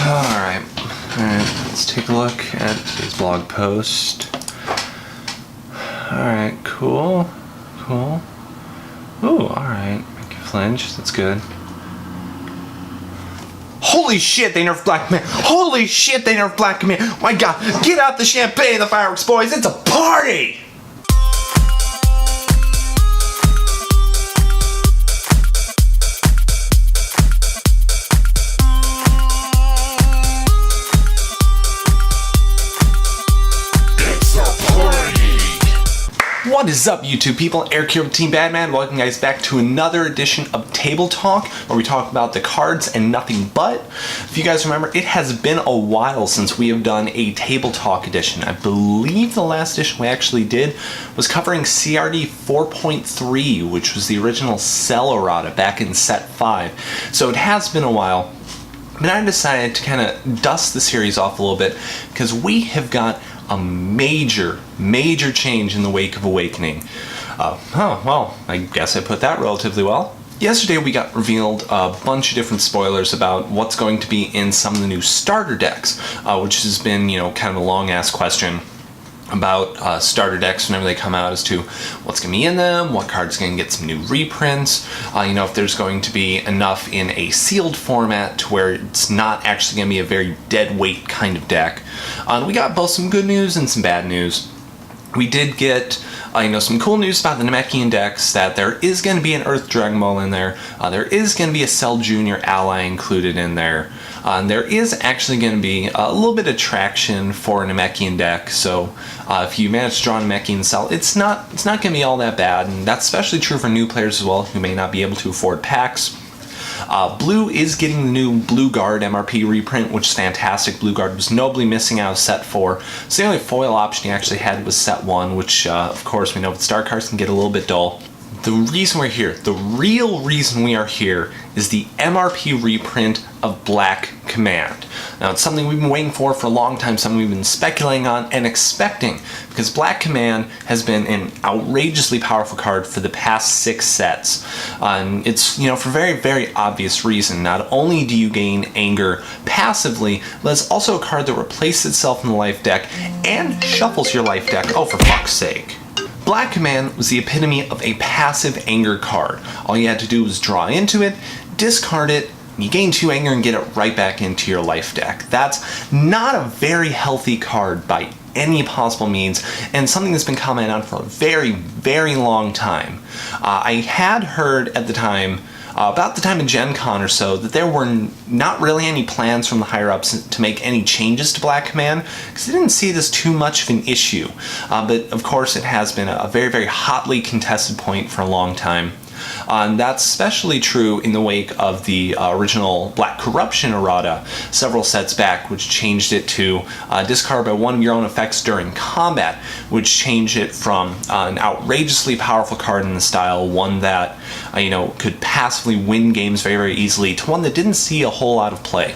Alright, let's take a look at today's blog post. Alright, cool. Ooh, alright, make you flinch, that's good. Holy shit, they nerfed Black Man! Holy shit, they nerfed Black Man! My god, get out the champagne and the fireworks, boys, it's a party! What is up, YouTube people? Eric here with Team Badman. Welcome guys back to another edition of Table Talk, where we talk about the cards and nothing but. If you guys remember, it has been a while since we have done a Table Talk edition. I believe the last edition we actually did was covering CRD 4.3, which was the original Cell errata back in set 5. So it has been a while. But I decided to kind of dust the series off a little bit because we have got a major change in the wake of Awakening. Well, I guess I put that relatively well. Yesterday we got revealed a bunch of different spoilers about what's going to be in some of the new starter decks, which has been, kind of a long-ass question about starter decks whenever they come out as to what's going to be in them, what cards are going to get some new reprints, if there's going to be enough in a sealed format to where it's not actually going to be a very dead weight kind of deck. We got both some good news and some bad news. We did get some cool news about the Namekian decks, that there is going to be an Earth Dragon Ball in there, there is going to be a Cell Junior ally included in there, and there is actually going to be a little bit of traction for a Namekian deck, so if you manage to draw a Namekian Cell, it's not going to be all that bad, and that's especially true for new players as well who may not be able to afford packs. Blue is getting the new Blue Guard MRP reprint, which is fantastic. Blue Guard was nobly missing out of set 4. So the only foil option he actually had was set 1, which of course we know with star cards can get a little bit dull. The reason we're here, the real reason we are here, is the MRP reprint of Black Command. Now it's something we've been waiting for a long time, something we've been speculating on and expecting, because Black Command has been an outrageously powerful card for the past 6 sets. And it's, for very, very obvious reason. Not only do you gain anger passively, but it's also a card that replaces itself in the life deck and shuffles your life deck. Oh, for fuck's sake. Black Command was the epitome of a passive anger card. All you had to do was draw into it, discard it, you gain 2 anger and get it right back into your life deck. That's not a very healthy card by any possible means, and something that's been commented on for a very, very long time. I had heard at the time, about the time of Gen Con or so, that there were not really any plans from the higher-ups to make any changes to Black Command, because they didn't see this too much of an issue. But of course it has been a very, very hotly contested point for a long time. And that's especially true in the wake of the original Black Corruption errata several sets back, which changed it to discard by 1 of your own effects during combat, which changed it from an outrageously powerful card in the style, one that could passively win games very, very easily, to one that didn't see a whole lot of play.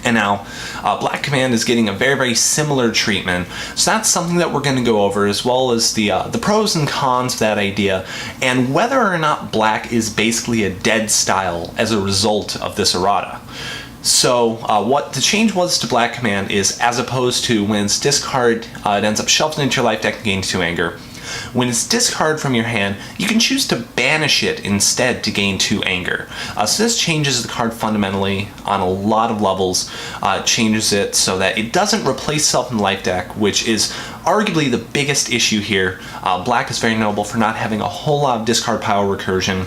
And now, Black Command is getting a very, very similar treatment, so that's something that we're going to go over, as well as the pros and cons of that idea, and whether or not Black is basically a dead style as a result of this errata. So what the change was to Black Command is, as opposed to when it's discard, it ends up shuffling into your life deck and gains 2 anger. When it's discarded from your hand, you can choose to banish it instead to gain 2 anger. So this changes the card fundamentally on a lot of levels. It changes it so that it doesn't replace itself in the life deck, which is arguably the biggest issue here. Black is very notable for not having a whole lot of discard pile recursion.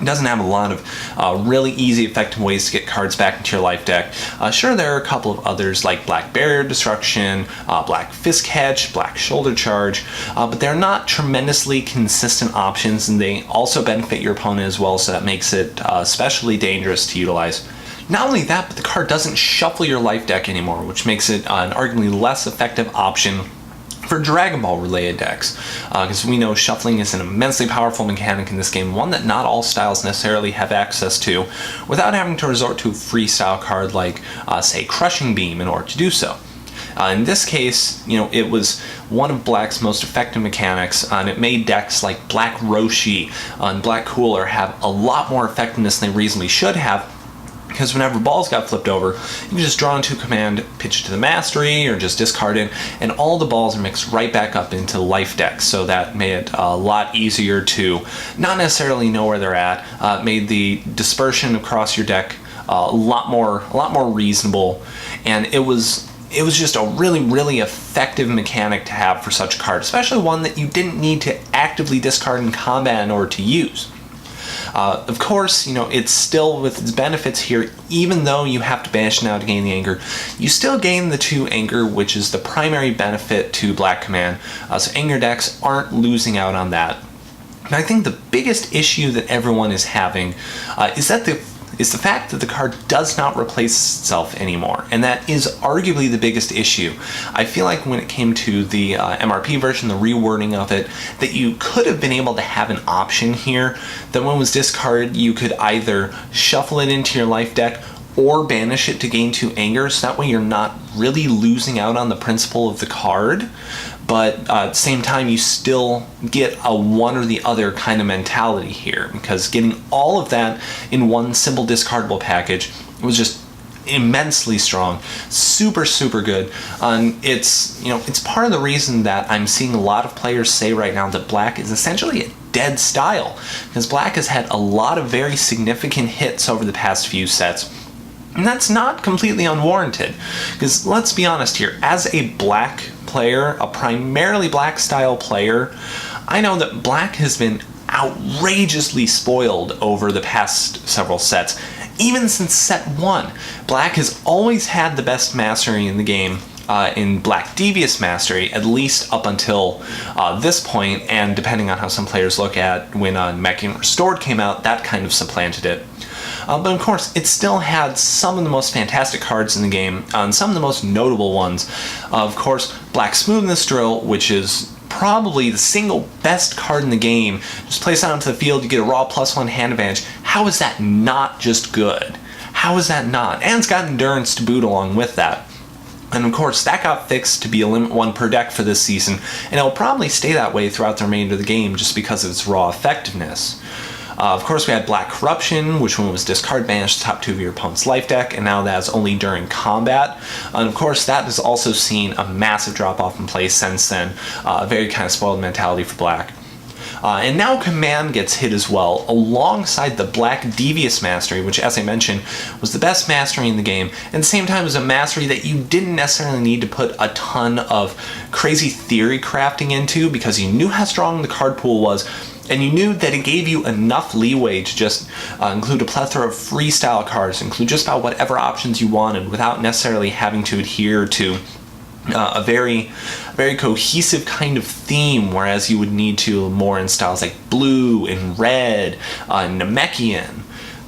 It doesn't have a lot of really easy, effective ways to get cards back into your life deck. Sure, there are a couple of others like Black Barrier Destruction, Black Fist Catch, Black Shoulder Charge, but they're not tremendously consistent options, and they also benefit your opponent as well, so that makes it especially dangerous to utilize. Not only that, but the card doesn't shuffle your life deck anymore, which makes it an arguably less effective option for Dragon Ball related decks, because we know shuffling is an immensely powerful mechanic in this game, one that not all styles necessarily have access to, without having to resort to a freestyle card like, say, Crushing Beam in order to do so. In this case, it was one of Black's most effective mechanics, and it made decks like Black Roshi and Black Cooler have a lot more effectiveness than they reasonably should have, because whenever balls got flipped over, you can just draw into a command, pitch it to the mastery, or just discard it, and all the balls are mixed right back up into life decks. So that made it a lot easier to not necessarily know where they're at. Made the dispersion across your deck a lot more reasonable, and it was just a really effective mechanic to have for such a card, especially one that you didn't need to actively discard in combat in order to use. Of course, it's still with its benefits here. Even though you have to banish now to gain the anger, you still gain the 2 anger, which is the primary benefit to Black Command. So anger decks aren't losing out on that. And I think the biggest issue that everyone is having is the fact that the card does not replace itself anymore, and that is arguably the biggest issue. I feel like when it came to the MRP version, the rewording of it, that you could have been able to have an option here that when it was discarded, you could either shuffle it into your life deck or banish it to gain 2 anger, so that way you're not really losing out on the principle of the card, but at the same time you still get a one or the other kind of mentality here, because getting all of that in one simple discardable package was just immensely strong, super good. It's part of the reason that I'm seeing a lot of players say right now that Black is essentially a dead style, because Black has had a lot of very significant hits over the past few sets. And that's not completely unwarranted, because let's be honest here, as a Black player, a primarily Black style player, I know that Black has been outrageously spoiled over the past several sets. Even since set 1, Black has always had the best mastery in the game, in Black Devious Mastery, at least up until this point, and depending on how some players look at when Mech Restored came out, that kind of supplanted it. But of course, it still had some of the most fantastic cards in the game, and some of the most notable ones. Of course, Black Smoothness Drill, which is probably the single best card in the game. Just place it onto the field, you get a raw +1 hand advantage. How is that not just good? How is that not? And it's got endurance to boot along with that. And of course, that got fixed to be a limit 1 per deck for this season, and it'll probably stay that way throughout the remainder of the game just because of its raw effectiveness. Of course, we had Black Corruption, which one was discard banish the top 2 of your opponent's life deck, and now that's only during combat. And of course, that has also seen a massive drop-off in play since then, a very kind of spoiled mentality for Black. And now Command gets hit as well, alongside the Black Devious Mastery, which, as I mentioned, was the best mastery in the game, and at the same time was a mastery that you didn't necessarily need to put a ton of crazy theory crafting into, because you knew how strong the card pool was, and you knew that it gave you enough leeway to just include a plethora of freestyle cards, include just about whatever options you wanted, without necessarily having to adhere to a very cohesive kind of theme, whereas you would need to more in styles like blue and red, Namekian.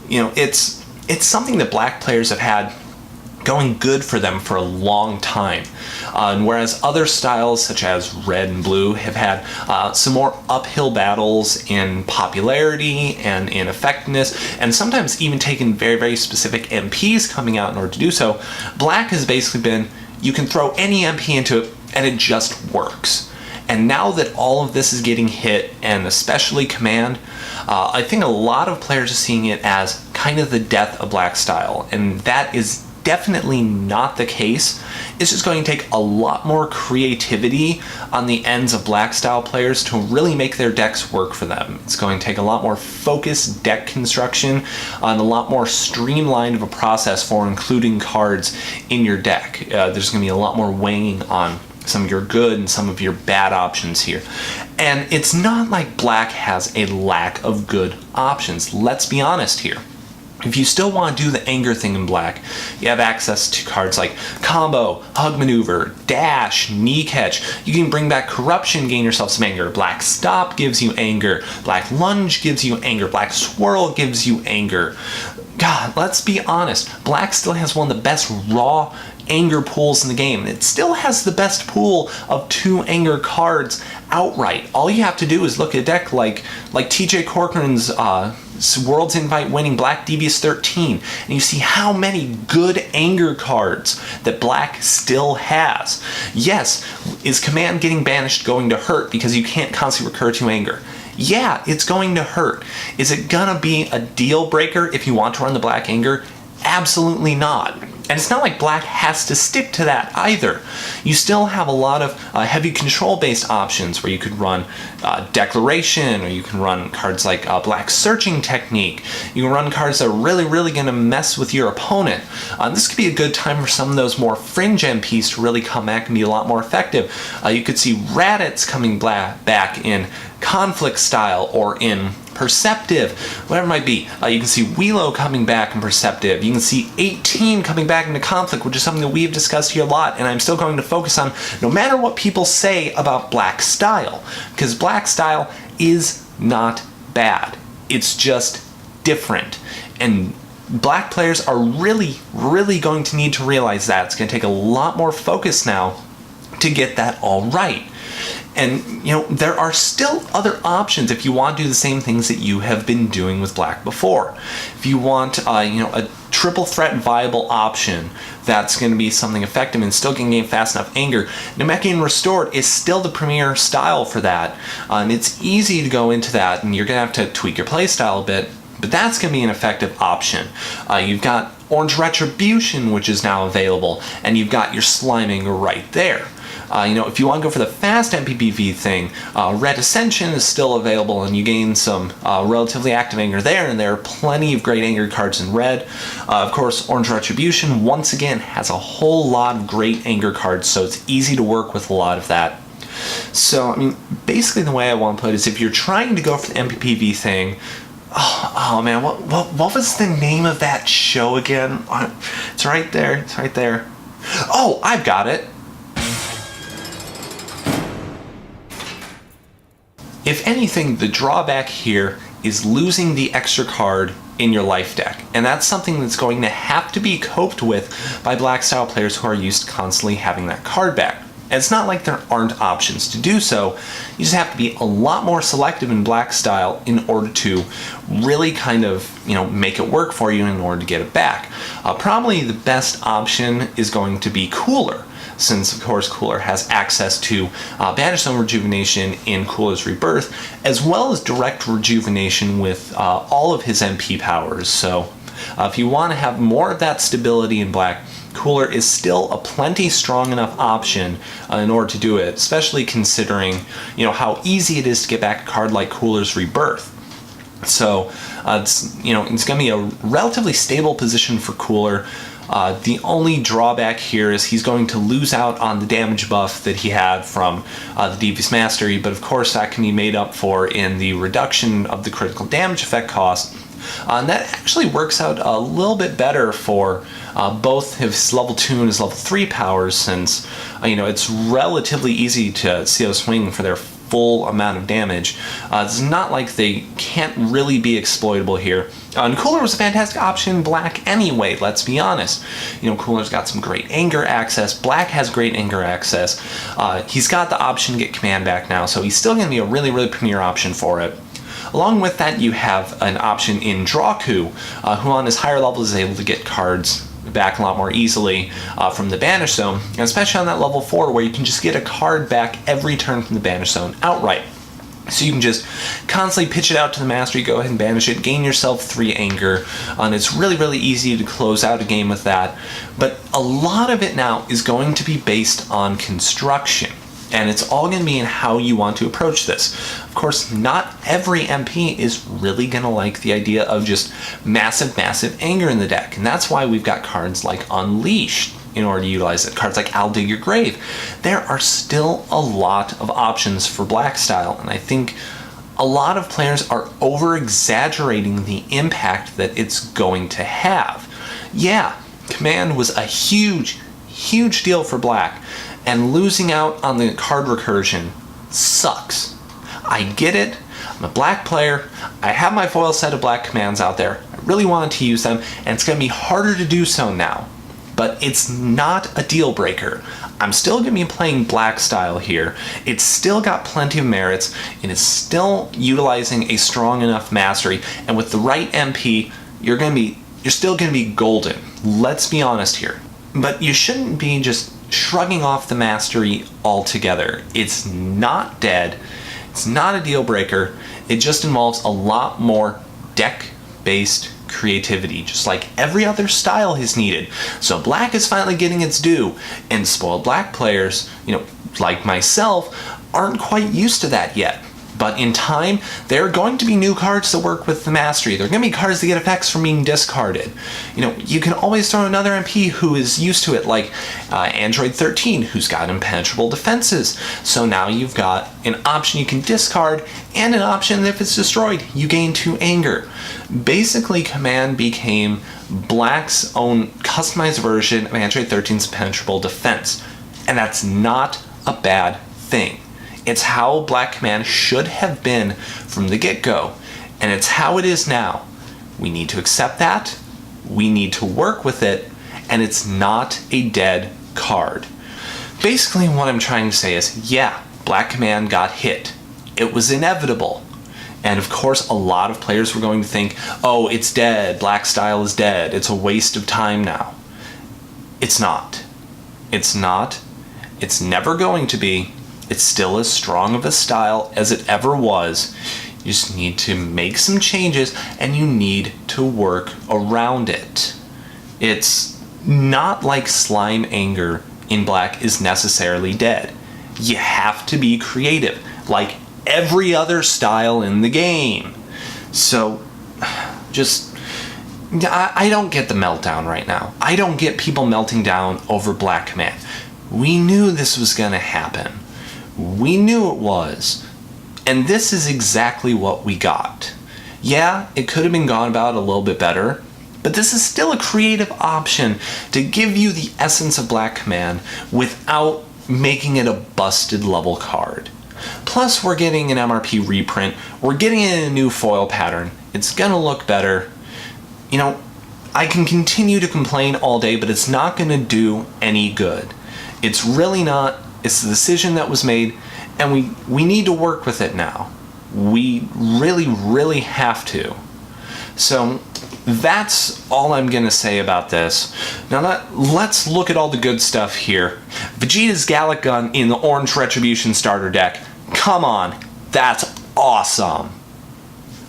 It's something that Black players have had going good for them for a long time. And whereas other styles such as red and blue have had some more uphill battles in popularity and in effectiveness, and sometimes even taken very specific MPs coming out in order to do so, Black has basically been, you can throw any MP into it and it just works. And now that all of this is getting hit, and especially Command, I think a lot of players are seeing it as kind of the death of Black style, and that is definitely not the case. It's just going to take a lot more creativity on the ends of Black style players to really make their decks work for them. It's going to take a lot more focused deck construction and a lot more streamlined of a process for including cards in your deck. There's going to be a lot more weighing on some of your good and some of your bad options here. And it's not like Black has a lack of good options. Let's be honest here. If you still want to do the anger thing in Black, you have access to cards like Combo, Hug Maneuver, Dash, Knee Catch. You can bring back Corruption, gain yourself some anger. Black Stop gives you anger. Black Lunge gives you anger. Black Swirl gives you anger. God, let's be honest. Black still has one of the best raw anger pools in the game. It still has the best pool of 2 anger cards outright. All you have to do is look at a deck like TJ Corcoran's World's Invite winning Black Devious 13, and you see how many good anger cards that Black still has. Yes, is Command getting banished going to hurt because you can't constantly recur to anger? Yeah, it's going to hurt. Is it gonna be a deal breaker if you want to run the Black anger? Absolutely not. And it's not like black has to stick to that either. You still have a lot of heavy control-based options where you could run Declaration, or you can run cards like Black Searching Technique. You can run cards that are really going to mess with your opponent. This could be a good time for some of those more fringe MPs to really come back and be a lot more effective. You could see Raditz coming back in Conflict style or in Perceptive, whatever it might be. You can see Wheelo coming back in Perceptive. You can see 18 coming back into Conflict, which is something that we've discussed here a lot, and I'm still going to focus on no matter what people say about black style, because black style is not bad. It's just different. And black players are really going to need to realize that. It's going to take a lot more focus now to get that all right. And, there are still other options if you want to do the same things that you have been doing with black before. If you want, a triple threat viable option that's going to be something effective and still can gain fast enough anger, Namekian Restored is still the premier style for that. And it's easy to go into that, and you're going to have to tweak your play style a bit, but that's going to be an effective option. You've got Orange Retribution, which is now available, and you've got your Sliming right there. If you want to go for the fast MPPV thing, Red Ascension is still available, and you gain some relatively active anger there, and there are plenty of great anger cards in red. Of course, Orange Retribution, once again, has a whole lot of great anger cards, so it's easy to work with a lot of that. So, basically the way I want to put it is if you're trying to go for the MPPV thing, oh man, what was the name of that show again? It's right there, Oh, I've got it. If anything, the drawback here is losing the extra card in your life deck, and that's something that's going to have to be coped with by black style players who are used to constantly having that card back. And it's not like there aren't options to do so, you just have to be a lot more selective in black style in order to really kind of, make it work for you in order to get it back. Probably the best option is going to be Cooler, since of course Cooler has access to Banish Zone Rejuvenation in Cooler's Rebirth, as well as direct rejuvenation with all of his MP powers. So if you want to have more of that stability in black, Cooler is still a plenty strong enough option in order to do it, especially considering how easy it is to get back a card like Cooler's Rebirth. So it's going to be a relatively stable position for Cooler. The only drawback here is he's going to lose out on the damage buff that he had from the Devious Mastery, but of course that can be made up for in the reduction of the critical damage effect cost. And that actually works out a little bit better for both his level 2 and his level 3 powers, since it's relatively easy to see those swing for their full amount of damage. It's not like they can't really be exploitable here. And Cooler was a fantastic option in black anyway, let's be honest. Cooler's got some great anger access. Black has great anger access. He's got the option to get command back now, so he's still going to be a really premier option for it. Along with that, you have an option in Draku, who on his higher level is able to get cards back a lot more easily from the Banish Zone, and especially on that level 4 where you can just get a card back every turn from the Banish Zone outright. So you can just constantly pitch it out to the Mastery, go ahead and banish it, gain yourself 3 anger, and it's really easy to close out a game with that. But a lot of it now is going to be based on construction, and it's all going to be in how you want to approach this. Of course, not every MP is really going to like the idea of just massive anger in the deck, and that's why we've got cards like Unleashed in order to utilize it. Cards like I'll Dig Your Grave. There are still a lot of options for black style, and I think a lot of players are over-exaggerating the impact that it's going to have. Yeah, Command was a huge deal for black, and losing out on the card recursion sucks. I get it. I'm a black player. I have my foil set of black commands out there. I really wanted to use them, and it's going to be harder to do so now. But it's not a deal breaker. I'm still going to be playing black style here. It's still got plenty of merits, and it's still utilizing a strong enough mastery, and with the right MP, you're still going to be golden. Let's be honest here. But you shouldn't be just shrugging off the mastery altogether. It's not dead. It's not a deal breaker. It just involves a lot more deck-based creativity, just like every other style has needed. So black is finally getting its due, and spoiled black players, like myself, aren't quite used to that yet. But in time, there are going to be new cards that work with the mastery. There are going to be cards that get effects from being discarded. You can always throw another MP who is used to it, like Android 13, who's got impenetrable defenses. So now you've got an option you can discard, and an option that if it's destroyed, you gain 2 anger. Basically, Command became Black's own customized version of Android 13's impenetrable defense. And that's not a bad thing. It's how Black Command should have been from the get-go, and it's how it is now. We need to accept that, we need to work with it, and it's not a dead card. Basically, what I'm trying to say is, yeah, Black Command got hit. It was inevitable. And of course, a lot of players were going to think, oh, it's dead, Black style is dead, it's a waste of time now. It's not. It's not. It's never going to be. It's still as strong of a style as it ever was. You just need to make some changes, and you need to work around it. It's not like Slime Anger in Black is necessarily dead. You have to be creative, like every other style in the game. So, I don't get the meltdown right now. I don't get people melting down over Black Command. We knew this was going to happen. We knew it was. And this is exactly what we got. Yeah, it could have been gone about a little bit better, but this is still a creative option to give you the essence of Black Command without making it a busted level card. Plus, we're getting an MRP reprint. We're getting it in a new foil pattern. It's gonna look better. I can continue to complain all day, but it's not gonna do any good. It's really not. It's the decision that was made, and we need to work with it now. We really, really have to. So that's all I'm going to say about this. Now let's look at all the good stuff here. Vegeta's Gallic Gun in the Orange Retribution starter deck. Come on, that's awesome.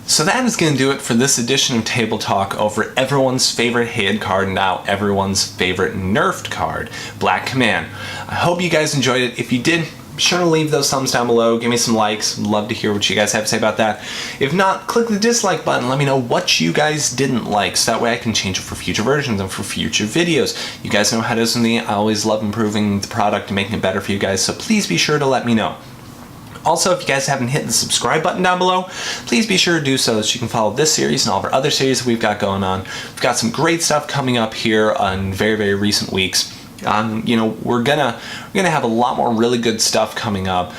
So that is going to do it for this edition of Table Talk over everyone's favorite hated card, now everyone's favorite nerfed card, Black Command. I hope you guys enjoyed it. If you did, be sure to leave those thumbs down below. Give me some likes. I'd love to hear what you guys have to say about that. If not, click the dislike button. Let me know what you guys didn't like, so that way I can change it for future versions and for future videos. You guys know how it is with me. I always love improving the product and making it better for you guys, so please be sure to let me know. Also, if you guys haven't hit the subscribe button down below, please be sure to do so you can follow this series and all of our other series that we've got going on. We've got some great stuff coming up here in very, very recent weeks. We're gonna have a lot more really good stuff coming up.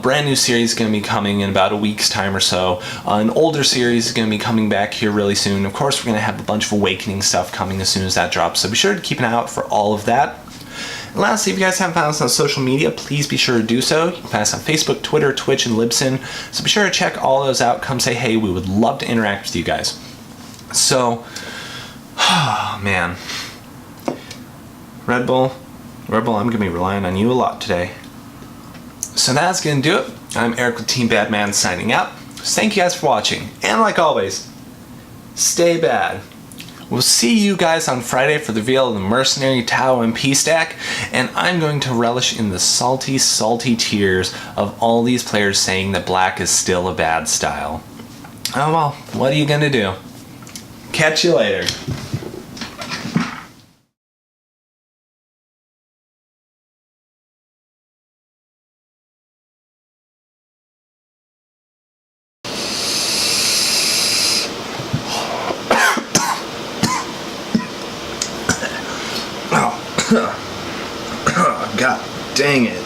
Brand new series is gonna be coming in about a week's time or so. An older series is gonna be coming back here really soon. Of course, we're gonna have a bunch of Awakening stuff coming as soon as that drops, so be sure to keep an eye out for all of that. And lastly, if you guys haven't found us on social media, please be sure to do so. You can find us on Facebook, Twitter, Twitch, and Libsyn. So be sure to check all those out. Come say hey. We would love to interact with you guys. So, man. Red Bull, I'm going to be relying on you a lot today. So that's going to do it. I'm Eric with Team Badman signing out. So thank you guys for watching. And like always, stay bad. We'll see you guys on Friday for the reveal of the Mercenary Tau MP stack, and I'm going to relish in the salty, salty tears of all these players saying that Black is still a bad style. Oh well, what are you gonna do? Catch you later. God dang it.